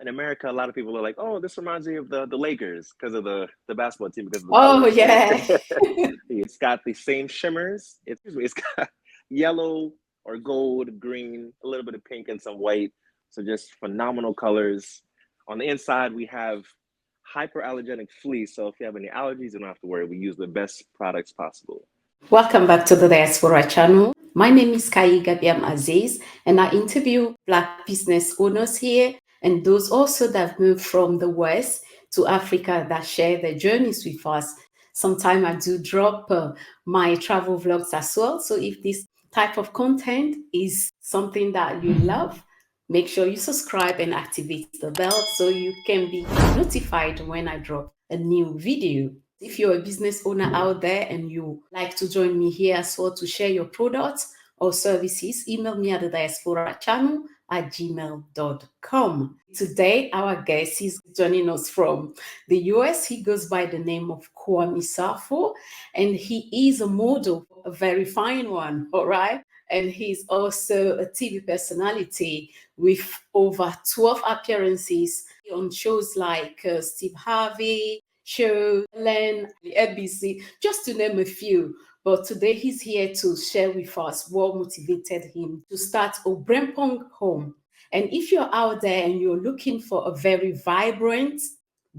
in America, a lot of people are like, "Oh, this reminds me of the Lakers because of the basketball team because of the Oh, colors." So yeah. it's got the same shimmers. It's got yellow or gold, green, a little bit of pink and some white. So just phenomenal colors. On the inside, we have hyperallergenic fleece. So if you have any allergies, you don't have to worry. We use the best products possible. Welcome back to the Diaspora channel. My name is Kai Gabiam Aziz, and I interview Black business owners here and those also that have moved from the West to Africa that share their journeys with us. Sometimes I do drop my travel vlogs as well. So if this type of content is something that you love, make sure you subscribe and activate the bell so you can be notified when I drop a new video. If you're a business owner out there and you like to join me here as well to share your products or services, email me at the diaspora channel at gmail.com. Today, our guest is joining us from the US. He goes by the name of Kwame Sarfo, and he is a model, a very fine one, all right? And he's also a TV personality with over 12 appearances on shows like Steve Harvey, Show, Ellen, the ABC, just to name a few. But today he's here to share with us what motivated him to start Obrempong Home. And if you're out there and you're looking for a very vibrant,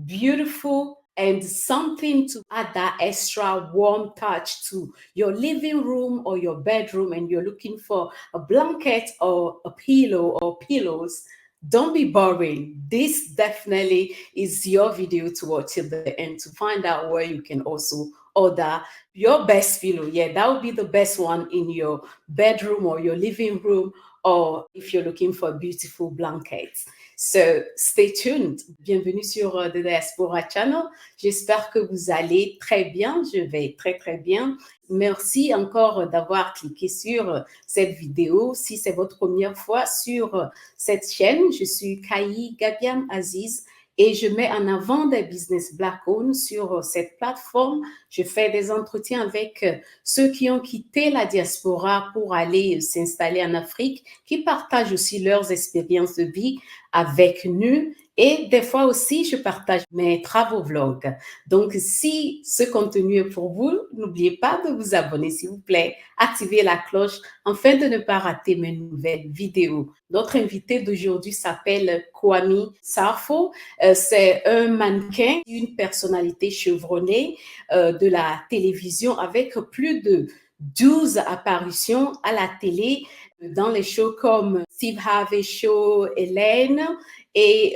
beautiful, and something to add that extra warm touch to your living room or your bedroom, and you're looking for a blanket or a pillow or pillows, don't be boring. This definitely is your video to watch till the end to find out where you can also order your best pillow. Yeah, that would be the best one in your bedroom or your living room, or if you're looking for a beautiful blanket. So, stay tuned. Bienvenue sur The Diaspora Channel. J'espère que vous allez très bien. Je vais très, très bien. Merci encore d'avoir cliqué sur cette vidéo. Si c'est votre première fois sur cette chaîne, je suis Kai Gabiam Aziz et je mets en avant des business black-owned sur cette plateforme. Je fais des entretiens avec ceux qui ont quitté la diaspora pour aller s'installer en Afrique, qui partagent aussi leurs expériences de vie avec nous. Et des fois aussi, je partage mes travaux vlogs. Donc, si ce contenu est pour vous, n'oubliez pas de vous abonner, s'il vous plaît. Activez la cloche afin de ne pas rater mes nouvelles vidéos. Notre invité d'aujourd'hui s'appelle Kwame Sarfo. C'est un mannequin, une personnalité chevronnée de la télévision avec plus de 12 apparitions à la télé dans les shows comme Steve Harvey Show, Hélène et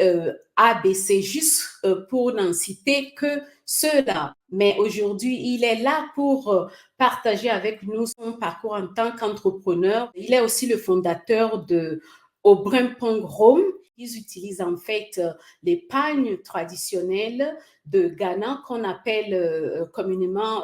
ABC, juste pour n'en citer que ceux-là. Mais aujourd'hui, il est là pour partager avec nous son parcours en tant qu'entrepreneur. Il est aussi le fondateur de Obrempong Home. Ils utilisent en fait les pagnes traditionnelles de Ghana qu'on appelle communément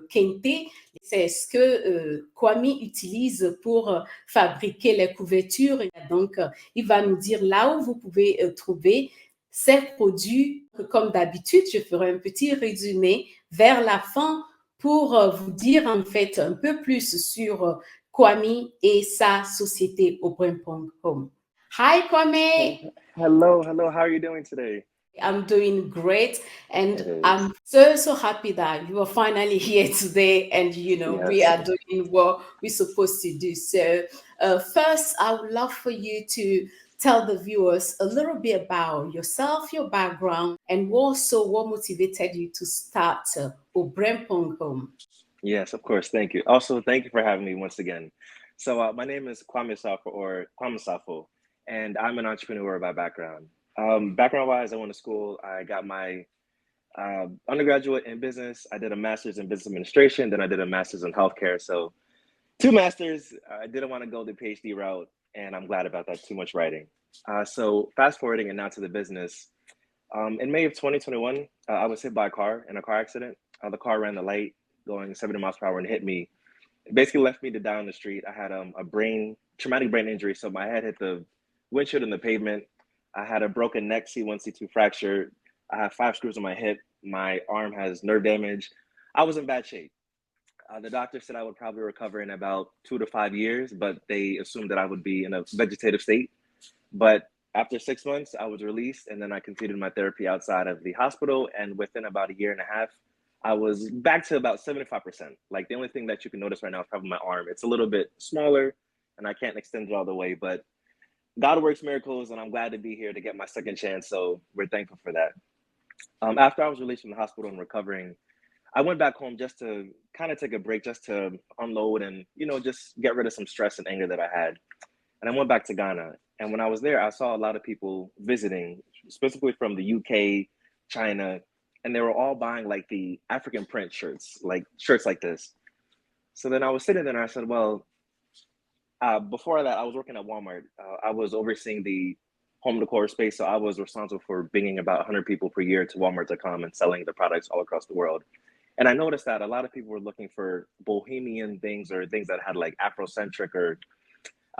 Kente. C'est ce que Kwame utilise pour fabriquer les couvertures. Donc, il va nous dire là où vous pouvez trouver ces produits. Comme d'habitude, je ferai un petit résumé vers la fin pour vous dire en fait un peu plus sur Kwame et sa société Obrempong Home. Hi, Kwame. Hello, hello. How are you doing today? I'm doing great, and It is. I'm so happy that you are finally here today, and we Yes. are doing what we're supposed to do. So, first, I would love for you to tell the viewers a little bit about yourself, your background, and also what motivated you to start Obrempong Home. Yes, of course. Thank you. Also, thank you for having me once again. So, my name is Kwame Sarfo or Kwame Sarfo, and I'm an entrepreneur by background. Background-wise, I went to school. I got my undergraduate in business. I did a master's in business administration. Then I did a master's in healthcare. So, two masters. I didn't want to go the PhD route, and I'm glad about that. Too much writing. So, fast forwarding and now to the business. In May of 2021, I was hit by a car in a car accident. The car ran the light going 70 miles per hour and hit me. It basically left me to die on the street. I had a traumatic brain injury. So my head hit the windshield and the pavement. I had a broken neck, C1, C2 fracture. I have 5 screws on my hip. My arm has nerve damage. I was in bad shape. The doctor said I would probably recover in about 2 to 5 years, but they assumed that I would be in a vegetative state. But After 6 months, I was released, and then I continued my therapy outside of the hospital. And within about a year and a half, I was back to about 75%. Like the only thing that you can notice right now is probably my arm. It's a little bit smaller, and I can't extend it all the way. But God works miracles, and I'm glad to be here to get my second chance. So we're thankful for that. After I was released from the hospital and recovering, I went back home just to kind of take a break, just to unload and, just get rid of some stress and anger that I had. And I went back to Ghana. And when I was there, I saw a lot of people visiting, specifically from the UK, China, and they were all buying like the African print shirts, like shirts like this. So then I was sitting there and I said, well, before that, I was working at Walmart. I was overseeing the home decor space. So I was responsible for bringing about 100 people per year to Walmart.com and selling the products all across the world. And I noticed that a lot of people were looking for bohemian things or things that had like Afrocentric or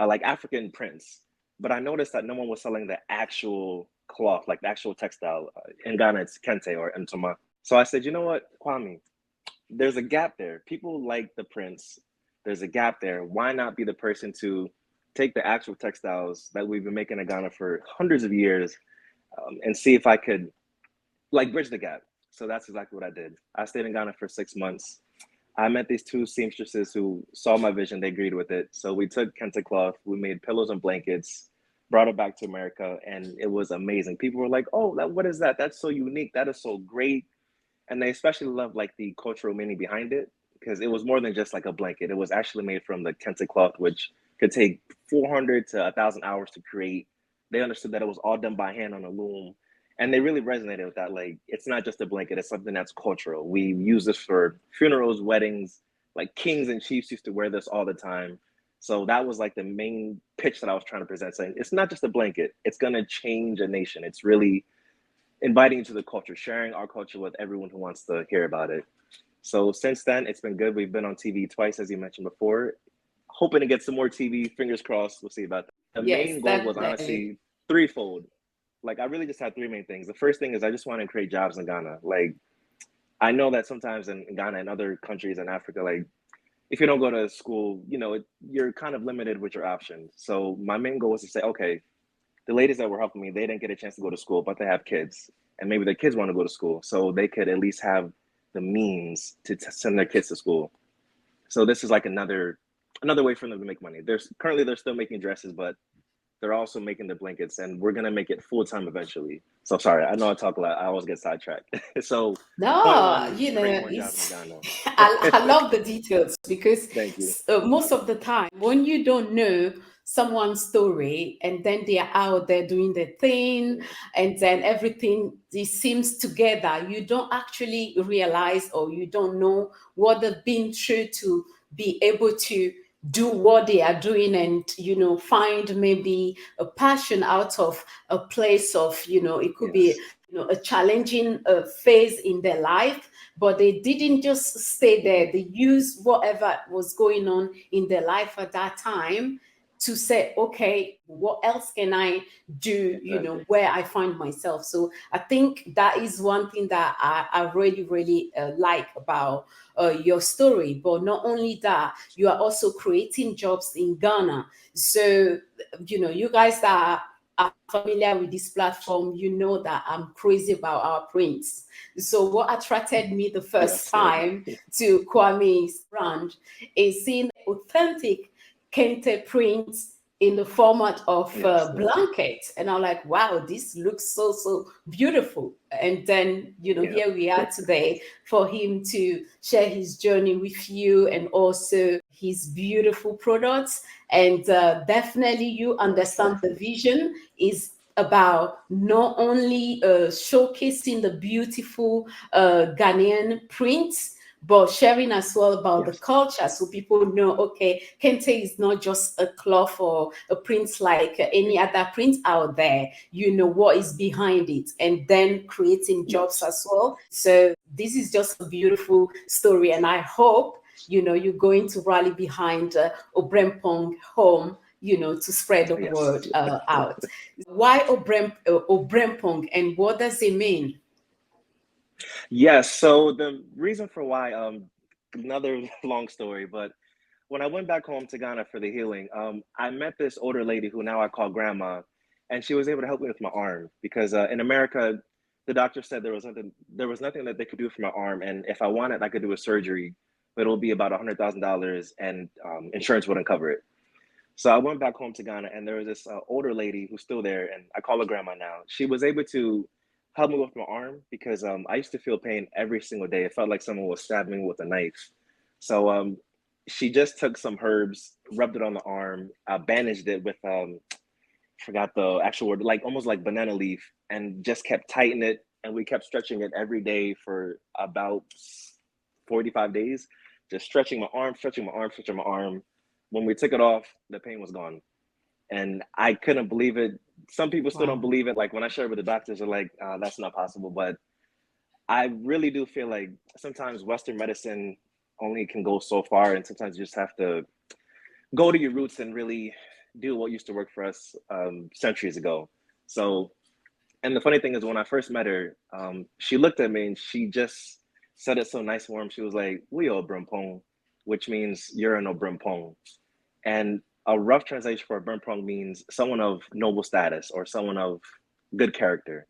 like African prints. But I noticed that no one was selling the actual cloth, like the actual textile. In Ghana, it's Kente or Ntoma. So I said, you know what, Kwame, there's a gap there. People like the prints. There's a gap there. Why not be the person to take the actual textiles that we've been making in Ghana for hundreds of years and see if I could like bridge the gap. So that's exactly what I did. I stayed in Ghana for 6 months. I met these two seamstresses who saw my vision. They agreed with it. So we took Kente cloth, we made pillows and blankets, brought it back to America, and it was amazing. People were like, "Oh, what is that? That's so unique. That is so great." And they especially loved like the cultural meaning behind it because it was more than just like a blanket. It was actually made from the Kente cloth, which could take 400 to 1,000 hours to create. They understood that it was all done by hand on a loom, and they really resonated with that. Like, it's not just a blanket; it's something that's cultural. We use this for funerals, weddings. Like kings and chiefs used to wear this all the time. So that was like the main pitch that I was trying to present, saying it's not just a blanket; it's gonna change a nation. It's really inviting into the culture, sharing our culture with everyone who wants to hear about it. So since then, it's been good. We've been on TV twice, as you mentioned before. Hoping to get some more TV. Fingers crossed. We'll see about that. The Yes, main goal was definitely. honestly threefold. Like I really just had three main things. The first thing is I just want to create jobs in Ghana. Like I know that sometimes in Ghana and other countries in Africa, like if you don't go to school, you're kind of limited with your options. So my main goal was to say, okay, the ladies that were helping me, they didn't get a chance to go to school, but they have kids, and maybe their kids want to go to school, so they could at least have the means to send their kids to school. So this is like another way for them to make money. They're still making dresses, but they're also making the blankets, and we're gonna make it full time eventually. So sorry, I know I talk a lot. I always get sidetracked. So point No, one, create more jobs in it's Ghana. I love the details because Thank you. most of the time when you don't know someone's story and then they are out there doing their thing and then everything it seems together, you don't actually realize or you don't know what they've been through to be able to do what they are doing and find maybe a passion out of a place of it could be Yes. a challenging phase in their life, but they didn't just stay there. They used whatever was going on in their life at that time to say, okay, what else can I do, Exactly. where I find myself. So I think that is one thing that I really, really like about your story. But not only that, you are also creating jobs in Ghana. So, you guys that are familiar with this platform, you know that I'm crazy about our prints. So what attracted me the Yes, first same. time to Kwame's brand is seeing authentic Kente prints in the format of Yes, thank you. blankets. And I'm like, wow, this looks so, so beautiful. And then, Yeah. here we are today for him to share his journey with you and also his beautiful products. And definitely you Yes, understand thank the you. vision is about not only showcasing the beautiful Ghanaian prints, but sharing as well about the Yes. culture so people know, okay, Kente is not just a cloth or a print like any other print out there. You know what is behind it, and then creating jobs Yes. as well. So this is just a beautiful story, and I hope you're going to rally behind Obrempong Home, to spread the word Yes. out. Why Obrempong, and what does it mean? Yes. So the reason for why, another long story, but when I went back home to Ghana for the healing, I met this older lady who now I call grandma. and she was able to help me with my arm because in America, the doctor said there was nothing that they could do for my arm, and if I wanted, I could do a surgery, but it'll be about $100,000, and insurance wouldn't cover it. So I went back home to Ghana, and there was this older lady who's still there, and I call her grandma now. She was able to help me with my arm because I used to feel pain every single day. It felt like someone was stabbing me with a knife. So she just took some herbs, rubbed it on the arm, bandaged it with forgot the actual word, like almost like banana leaf, and just kept tightening it. And we kept stretching it every day for about 45 days, just stretching my arm, stretching my arm, stretching my arm. When we took it off, the pain was gone. And I couldn't believe it. Some people still don't Wow. believe it. Like when I share it with the doctors, they're like, that's not possible. But I really do feel like sometimes Western medicine only can go so far. And sometimes you just have to go to your roots and really do what used to work for us centuries ago. So, and the funny thing is, when I first met her, she looked at me and she just said it so nice and warm. She was like, "We Obrempong," which means you're an Obrempong. And a rough translation for Obrempong means someone of noble status or someone of good character.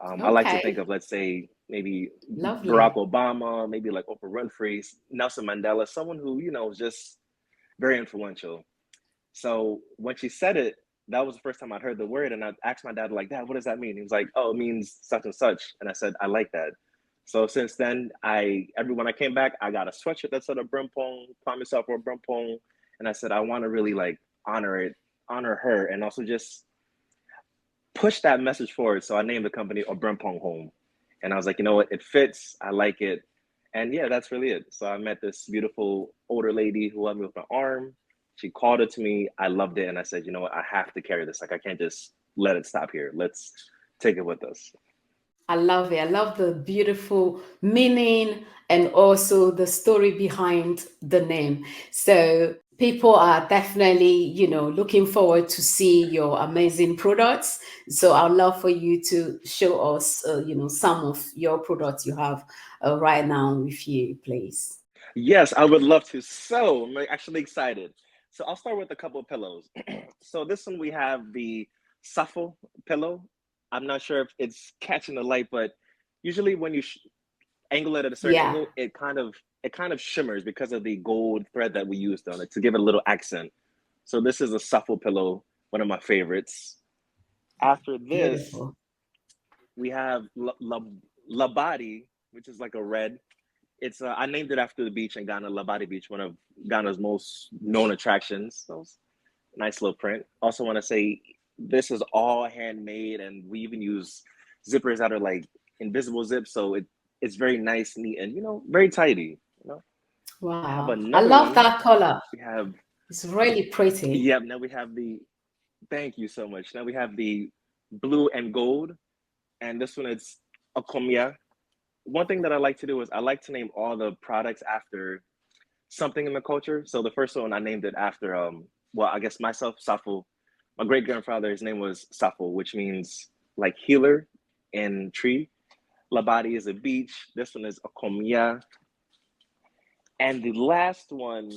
I like to think Okay. of, let's say, maybe Barack Lovely. Obama, maybe like Oprah Winfrey, Nelson Mandela, someone who, is just very influential. So when she said it, that was the first time I'd heard the word, and I asked my dad, like, "Dad, what does that mean?" He was like, "Oh, it means such and such," and I said, "I like that." So since then, when I came back, I got a sweatshirt that said Obrempong, Kwame Sarfo Obrempong, and I said I want to really like honor her, and also just push that message forward. So I named the company Obrempong Home, and I was like, you know what, it fits, I like it, and yeah, that's really it. So I met this beautiful older lady who helped me with my arm. She called it to me. I loved it. And I said, you know what? I have to carry this. Like, I can't just let it stop here. Let's take it with us. I love it. I love the beautiful meaning and also the story behind the name. So people are definitely, looking forward to see your amazing products. So I'd love for you to show us, some of your products you have right now with you, please. Yes, I would love to. So I'm actually excited. So I'll start with a couple of pillows. So this one, we have the Safo pillow. I'm not sure if it's catching the light, but usually when you angle it at a certain Yeah, angle, it kind of shimmers because of the gold thread that we used on it to give it a little accent. So this is a Safo pillow, one of my favorites. After this, beautiful. we have Labadi, which is like a red. It's I named it after the beach in Ghana, Labadi Beach, one of Ghana's most known attractions. So nice little print. Also want to say this is all handmade, and we even use zippers that are like invisible zips, so it's very nice, neat, and very tidy. I have Wow. I another love one. that color. We have It's really pretty. Yep. Now we have the. Thank you so much. Now we have the blue and gold, and this one is a komia. One thing that I like to do is I like to name all the products after something in the culture. So the first one I named it after well, I guess myself, Safo. My great grandfather, his name was Safo, which means like healer in tree. Labadi is a beach. This one is a komia. And the last one,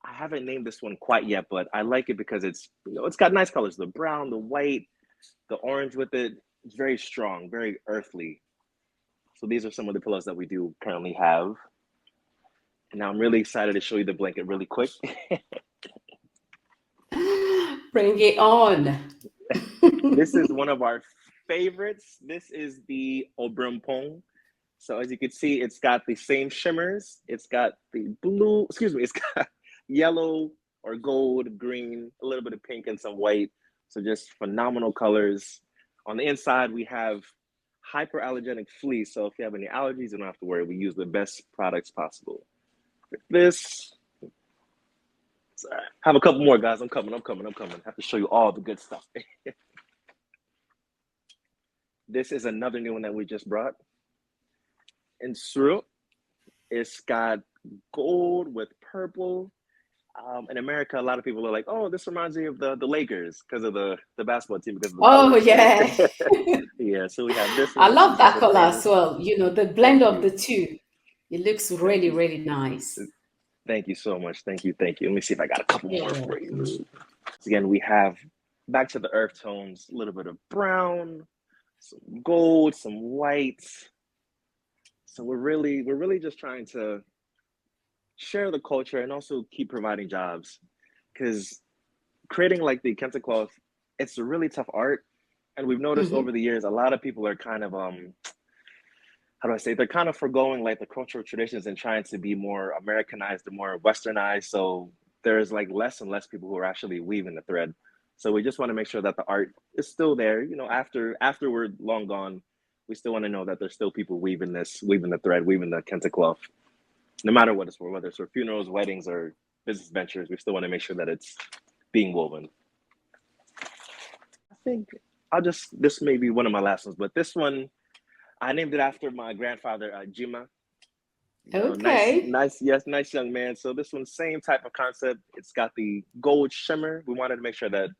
I haven't named this one quite yet, but I like it because it's got nice colors, the brown, the white, the orange with it. It's very strong, very earthly. So these are some of the pillows that we do currently have. And now I'm really excited to show you the blanket really quick. Bring it on. This is one of our favorites. This is the Obrempong. So as you can see, it's got the same shimmers. It's got the blue, excuse me, it's got yellow or gold, green, a little bit of pink and some white. So just phenomenal colors. On the inside, we have hyperallergenic fleece. So if you have any allergies, you don't have to worry. We use the best products possible. This, sorry. Have a couple more, guys. I'm coming. I have to show you all the good stuff. This is another new one that we just brought. In Suru, it's got gold with purple. In America, a lot of people are like, "Oh, this reminds me of the Lakers because of the basketball team because of the Oh, colors." yeah. Yeah, so we have this I one, love some that other color as things. well. The blend Thank of you, the two. It looks thank really, you, really nice. thank you so much. Thank you. Let me see if I got a couple You're more for you. welcome. So again, we have back to the earth tones, a little bit of brown, some gold, some whites. So we're really just trying to share the culture and also keep providing jobs. Because creating like the Kente cloth, it's a really tough art. And we've noticed over Mm-hmm. the years, a lot of people are kind of how do I say, they're kind of forgoing like the cultural traditions and trying to be more Americanized or more westernized. So there's like less and less people who are actually weaving the thread. So we just want to make sure that the art is still there. You know, after we're long gone, we still want to know that there's still people weaving this, weaving the thread, weaving the Kente cloth, no matter what it's for, whether it's for funerals, weddings, or business ventures. We still want to make sure that it's being woven. I think this may be one of my last ones, but this one I named it after my grandfather, Jima. You know, Okay. yes, nice young man. So this one, same type of concept. It's got the gold shimmer. We wanted to make sure that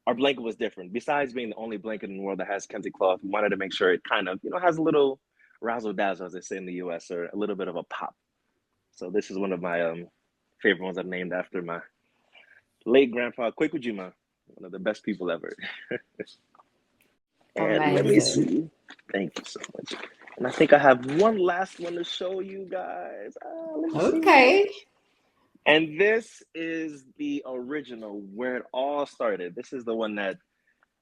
our blanket was different. Besides being the only blanket in the world that has Kente cloth, we wanted to make sure it kind of, has a little razzle dazzle, as they say in the U.S., or a little bit of a pop. So this is one of my favorite ones I've named after my late grandpa, Kwaku Jima, one of the best people ever. And let me Amazing. see. Thank you so much. And I think I have one last one to show you guys. Let me see. Okay. And this is the original where it all started. This is the one that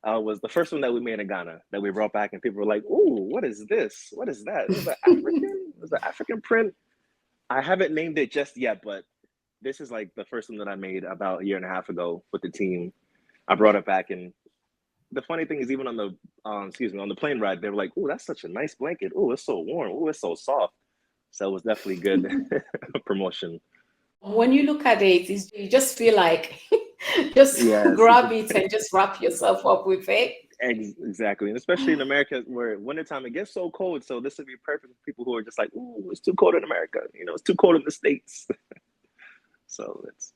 was the first one that we made in Ghana that we brought back, and people were like, "Ooh, what is this? What is that? It was an African. It was an African print." I haven't named it just yet, but this is like the first one that I made about a year and a half ago with the team. I brought it back, and the funny thing is, even on the on the plane ride, they were like, "Oh, that's such a nice blanket. Oh, it's so warm. Oh, it's so soft." So it was definitely good promotion. When you look at it, you just feel like just Yes, grab it and just wrap yourself up with it. exactly, and especially in America where wintertime it gets so cold. So this would be perfect for people who are just like, "Ooh, it's too cold in America. It's too cold in the States." So it's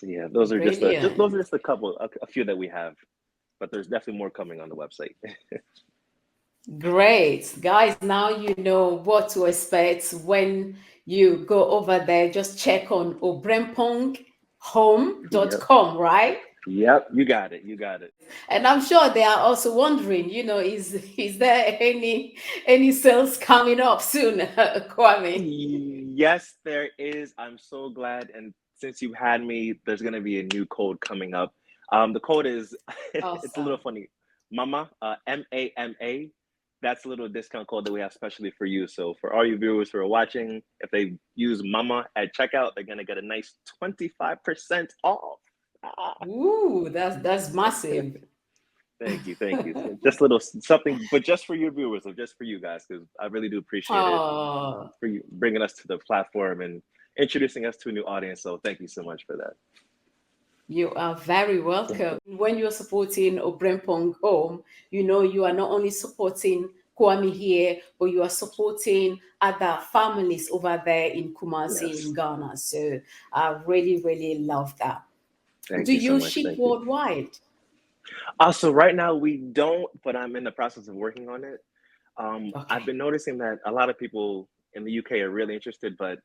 yeah, Brilliant. those are just a few that we have, but there's definitely more coming on the website. Great. Guys, now you know what to expect when you go over there. Just check on Yep, obremponghome.com, right? yep, you got it, you got it. And I'm sure they are also wondering, is there any sales coming up soon, Kwame? Yes, there is. I'm so glad. And since you had me, there's going to be a new code coming up. The code is, it's a little Awesome. funny. Mama, MAMA. That's a little discount code that we have specially for you. So for all you viewers who are watching, if they use Mama at checkout, they're going to get a nice 25% off. Ah, Ooh, that's massive. thank you, thank you. So just a little something, but just for your viewers, or just for you guys, because I really do appreciate it Oh, for you bringing us to the platform and introducing us to a new audience. So thank you so much for that. you are very welcome. When you're supporting Obrempong Home, you are not only supporting Kwame here, but you are supporting other families over there in Kumasi in Yes. Ghana. So I really, really love that. Thank Do you so you much. ship Thank you. worldwide? So right now we don't, but I'm in the process of working on it. I've Okay. been noticing that a lot of people in the UK are really interested, but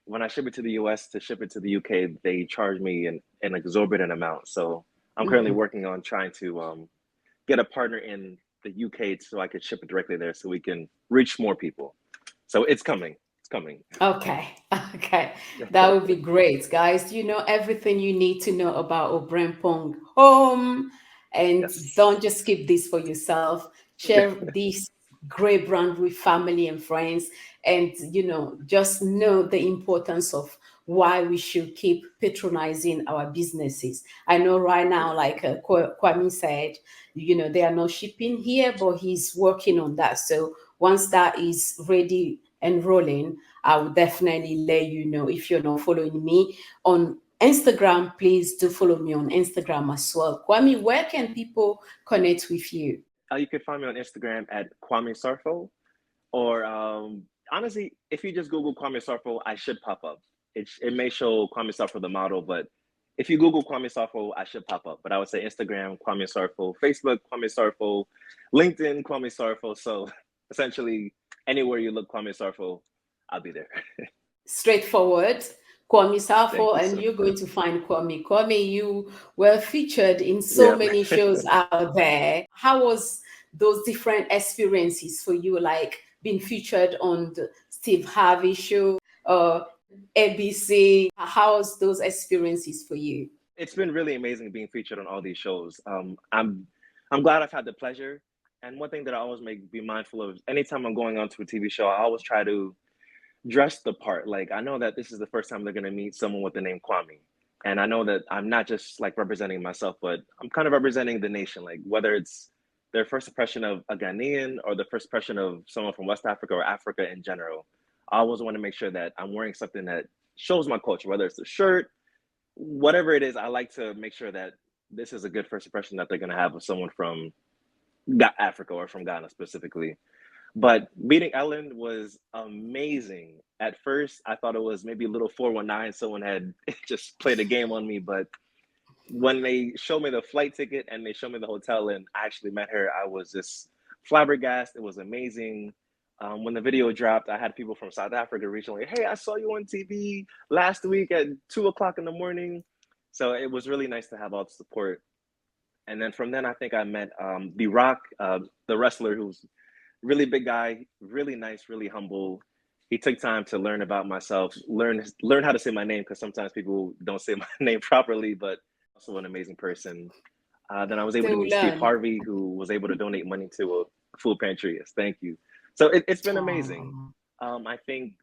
when I ship it to the US to ship it to the UK, they charge me an exorbitant amount. So I'm currently Mhm. working on trying to get a partner in the UK so I could ship it directly there so we can reach more people. So it's coming. It's coming. Okay, okay, that would be great, guys. You know everything you need to know about Obrempong Home, and Yes. don't just keep this for yourself. Share this great brand with family and friends, and just know the importance of why we should keep patronizing our businesses. I know right now, like Kwame said, they are not shipping here, but he's working on that. So once that is ready and rolling, I will definitely let you know. If you're not following me on Instagram, please do follow me on Instagram as well. Kwame, where can people connect with you? You can find me on Instagram at Kwame Sarfo, or honestly, if you just Google Kwame Sarfo, I should pop up. It may show Kwame Sarfo the model, but if you Google Kwame Sarfo, I should pop up. But I would say Instagram Kwame Sarfo, Facebook Kwame Sarfo, LinkedIn Kwame Sarfo. So essentially, anywhere you look Kwame Sarfo, I'll be there. Straightforward. Kwame Thank Sarfo, you and so you're much. going to find Kwame. Kwame, you were featured in so Yeah. many shows out there. How was those different experiences for you, like being featured on the Steve Harvey show, uh, ABC? How's those experiences for you? It's been really amazing being featured on all these shows. I'm glad I've had the pleasure. And one thing that I always make be mindful of anytime I'm going onto a TV show, I always try to dress the part. Like I know that this is the first time they're gonna meet someone with the name Kwame. And I know that I'm not just like representing myself, but I'm kind of representing the nation. Like whether it's their first impression of a Ghanaian or the first impression of someone from West Africa or Africa in general, I always want to make sure that I'm wearing something that shows my culture, whether it's a shirt, whatever it is. I like to make sure that this is a good first impression that they're going to have of someone from Africa or from Ghana specifically. But meeting Ellen was amazing. At first, I thought it was maybe a little 419. Someone had just played a game on me. But when they showed me the flight ticket and they showed me the hotel and I actually met her, I was just flabbergasted. It was amazing. When the video dropped, I had people from South Africa reaching like, "Hey, I saw you on TV last week at 2 o'clock in the morning." So it was really nice to have all the support. And then from then, I think I met The Rock, the wrestler, who's really big guy, really nice, really humble. He took time to learn about myself, learn how to say my name because sometimes people don't say my name properly, but also an amazing person. Then I was able to Still meet Steve learn. Harvey, who was able to donate money to a food pantry. Yes, thank you. So it's been amazing. Oh, I think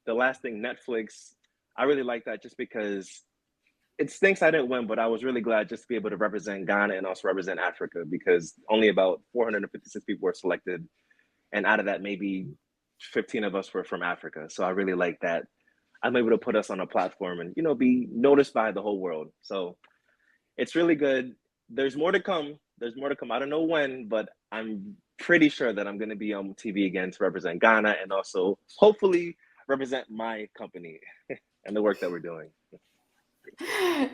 the last thing, Netflix, I really like that just because it stinks I didn't win, but I was really glad just to be able to represent Ghana and also represent Africa because only about 456 people were selected, and out of that, maybe 15 of us were from Africa. So I really like that I'm able to put us on a platform and be noticed by the whole world. So it's really good. There's more to come. There's more to come. I don't know when, but I'm pretty sure that I'm going to be on TV again to represent Ghana and also hopefully represent my company and the work that we're doing.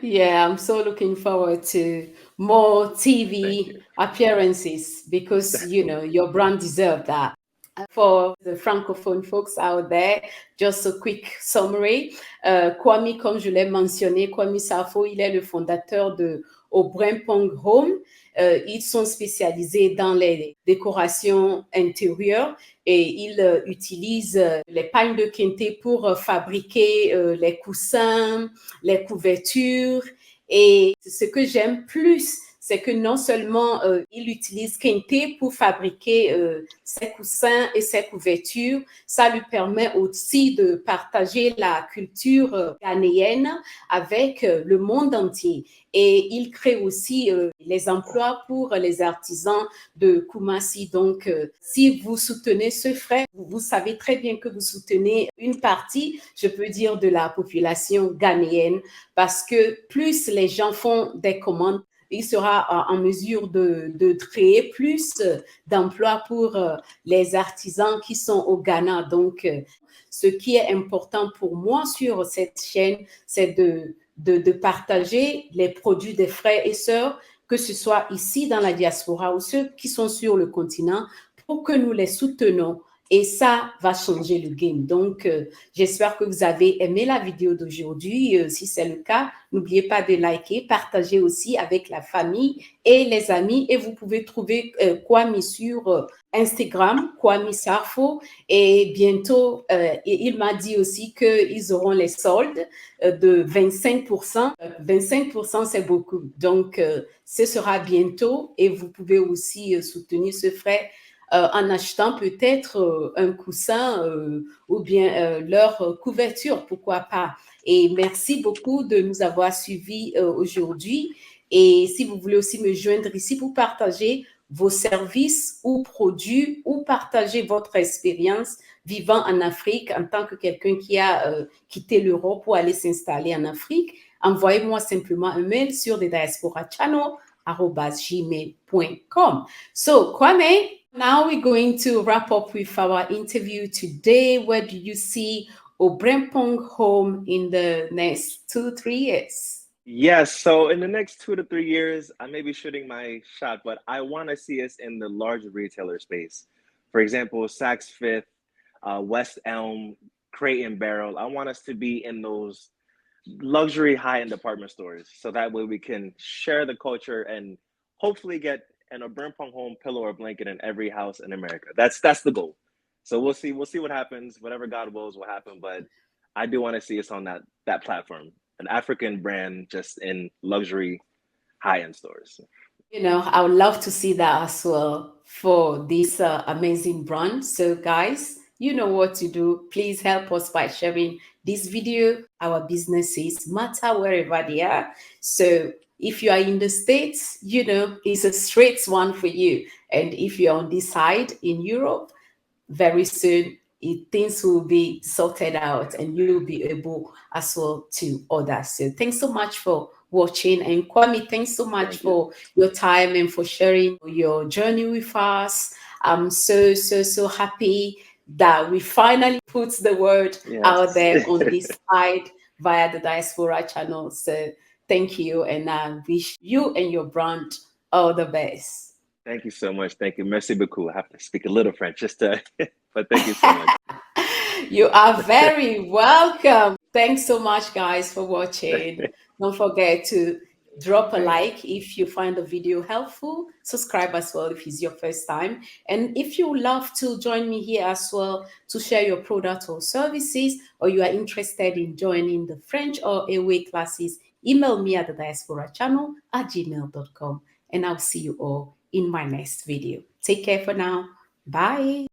yeah, I'm so looking forward to more Thank you. TV appearances because your brand deserves that. For the francophone folks out there, just a quick summary. Kwame, comme je l'ai mentionné, Kwame Sarfo, il est le fondateur de Obrempong Home. Ils sont spécialisés dans les décorations intérieures et ils utilisent les pagnes de Kente pour fabriquer les coussins, les couvertures. Et ce que j'aime plus, c'est que non seulement il utilise Kente pour fabriquer ses coussins et ses couvertures, ça lui permet aussi de partager la culture ghanéenne avec le monde entier. Et il crée aussi les emplois pour les artisans de Kumasi. Donc, si vous soutenez ce frère, vous savez très bien que vous soutenez une partie, je peux dire, de la population ghanéenne, parce que plus les gens font des commandes, il sera en mesure de créer plus d'emplois pour les artisans qui sont au Ghana. Donc, ce qui est important pour moi sur cette chaîne, c'est de partager les produits des frères et sœurs, que ce soit ici dans la diaspora ou ceux qui sont sur le continent, pour que nous les soutenons. Et ça va changer le game. Donc, j'espère que vous avez aimé la vidéo d'aujourd'hui. Si c'est le cas, n'oubliez pas de liker, partager aussi avec la famille et les amis. Et vous pouvez trouver Kwame sur Instagram, Kwame Sarfo. Et bientôt, il m'a dit aussi qu'ils auront les soldes de 25%. 25%, c'est beaucoup. Donc, ce sera bientôt. Et vous pouvez aussi soutenir ce frère en achetant peut-être un coussin ou bien leur couverture, pourquoi pas. Et merci beaucoup de nous avoir suivis aujourd'hui. Et si vous voulez aussi me joindre ici pour partager vos services ou produits ou partager votre expérience vivant en Afrique en tant que quelqu'un qui a quitté l'Europe pour aller s'installer en Afrique, envoyez-moi simplement un mail sur thediasporachannel@gmail.com. So, Kwame, now we're going to wrap up with our interview today. Where do you see Obrempong Home in the next 2-3 years? Yes, so in the next 2 to 3 years, I may be shooting my shot, but I want to see us in the large retailer space. For example, Saks Fifth, West Elm, Crate and Barrel. I want us to be in those luxury high-end department stores. So that way we can share the culture and hopefully get an Obrempong Home pillow or blanket in every house in America. That's the goal. So we'll see what happens. Whatever God wills will happen. But I do want to see us on that platform, an African brand just in luxury high-end stores. I would love to see that as well for this amazing brand. So, guys, you know what to do. Please help us by sharing this video. Our businesses matter wherever they are. So, if you are in the States, it's a straight one for you. And if you're on this side in Europe, very soon things will be sorted out and you'll be able as well to order. So thanks so much for watching. And Kwame, thanks so much Thank you. for your time and for sharing your journey with us. I'm so happy that we finally put the word out Yes. there on this side via the Diaspora channel. So thank you, and I wish you and your brand all the best. Thank you so much. Thank you. Merci beaucoup. I have to speak a little French just to, but thank you so much. You are very welcome. Thanks so much, guys, for watching. Don't forget to drop a Thank you. like if you find the video helpful. Subscribe as well if it's your first time. And if you love to join me here as well to share your product or services, or you are interested in joining the French or away classes, email me at the diaspora channel at gmail.com. And I'll see you all in my next video. Take care for now. Bye.